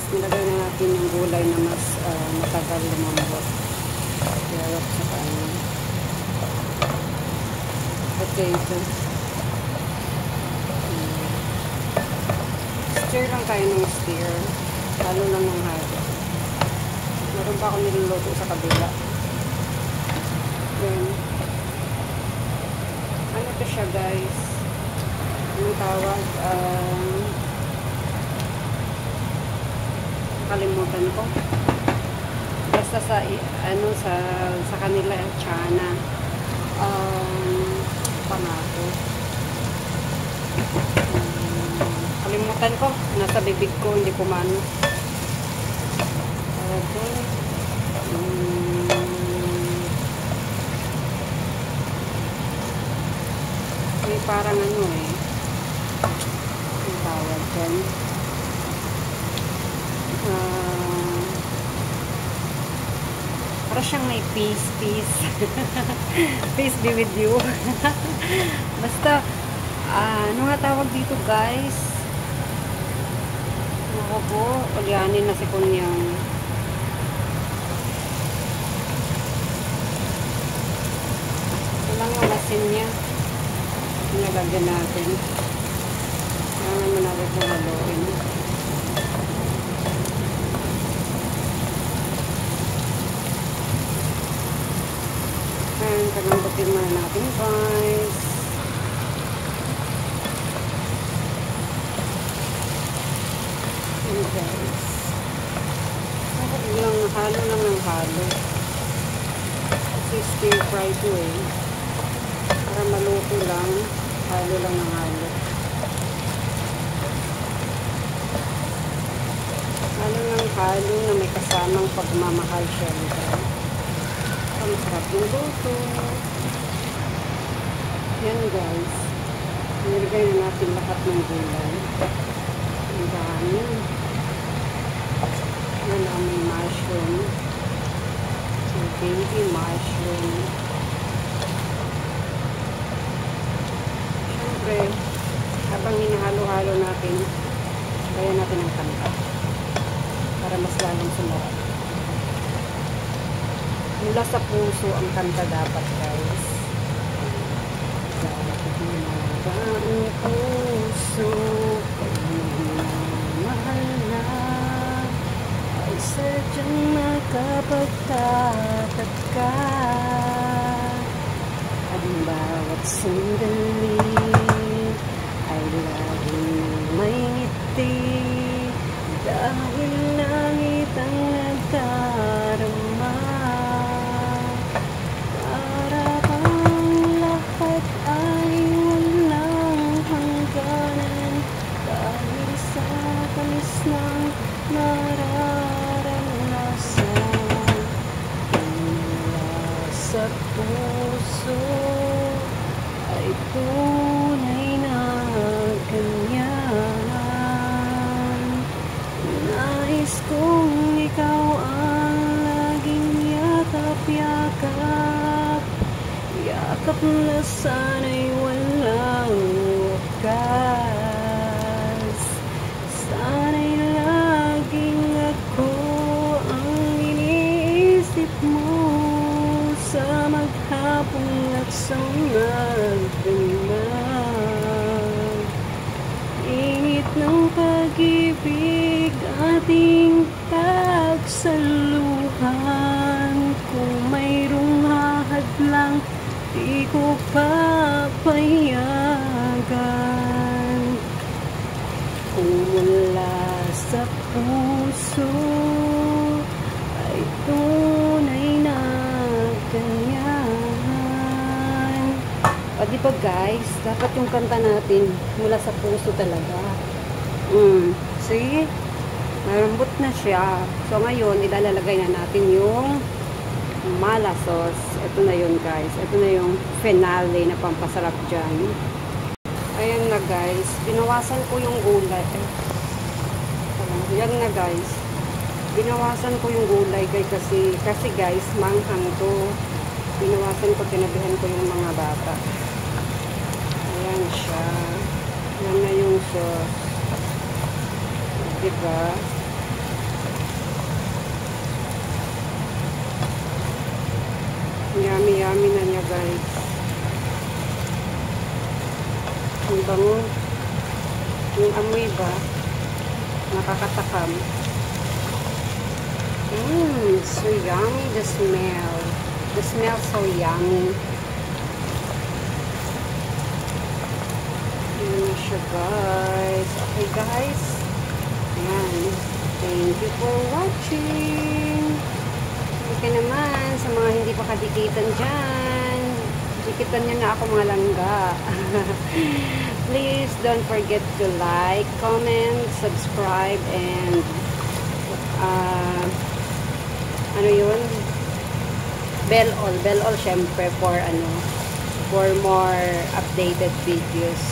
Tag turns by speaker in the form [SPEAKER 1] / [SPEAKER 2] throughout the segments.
[SPEAKER 1] nilagay na natin yung gulay na mas matagal lumambot. Carrot sa kanin. Potato. Stir lang tayo ng stir. Halo lang ng halo. Meron pa ako niluluto sa kabila. Then, ano to siya guys? Anong tawag? Kalimutan ko. Basta sa sa kanila Chana. Pangako. Kalimutan ko. Nasa bibig ko, hindi ko mano. May parang ano eh. Ang tawag dyan. Para siyang may peace. Peace be with you. Basta, ano nga tawag dito guys? Ako po, ulyanin na si Kunyang. Ito lang yung asin niya. Nilagyan natin. Kailangan mo natin itong haluin. Ayan, pagambutin muna natin guys. Ayan guys. Halo lang ng halo. Kasi stir fry to eh. Para maluto lang. Halo lang ng halo. Halo ng halo na may kasamang pagmamahal siya. Ang sarap yung luto. Yan guys. Nilagay na natin lahat ng gulay. Ang dami. Yan ang may mushroom. So, baby mushroom. Siyempre, habang hinahalo-halo natin, kaya natin ang kanta. Para mas lalong sumarap. Mula sa puso ang kanta dapat guys. Dapat mula ang puso mahal na ay sadyang nakapagtatat ka. Ang bawat sandali ay laging may ngiti dahil langit ang nagdarama. Sa puso ay tunay na ganyan. Nais kong ikaw ang laging yakap-yakap, yakap na sana'y walang wakas. Sana'y laging ako ang iniisip mo sa maghapon at sa magdamag. Ingit ng pag-ibig ating pagsaluhan. Kung mayroong hahadlang, di ko papayagan. Kung mula sa puso ay tunay na ganyan. O diba guys, dapat yung kanta natin mula sa puso talaga. See? Malambot na siya. So ngayon, ilalagay na natin yung mala sauce. Ito na yun guys. Ito na yung finale na pampasarap dyan. Ayan na guys. Binawasan ko yung gulay. Yan na guys. Binawasan ko yung gulay kasi guys, manghang to. Binawasan ko, tinabihan ko yung mga bata. Ayan siya. Yan na yung sauce. Diba? guys. Ang bango. Yung amoy ba? Nakakatakam. So yummy the smell. The smell so yummy. Ayan na siya guys. Okay guys. Ayan. Thank you for watching. Okay naman sa mga hindi pa kadikitan dyan. Dikitan nyo na ako mga langga. Please don't forget to like, comment, subscribe, and ano yun? Bell all syempre for more updated videos.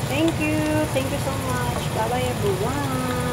[SPEAKER 1] Thank you so much. Bye bye everyone.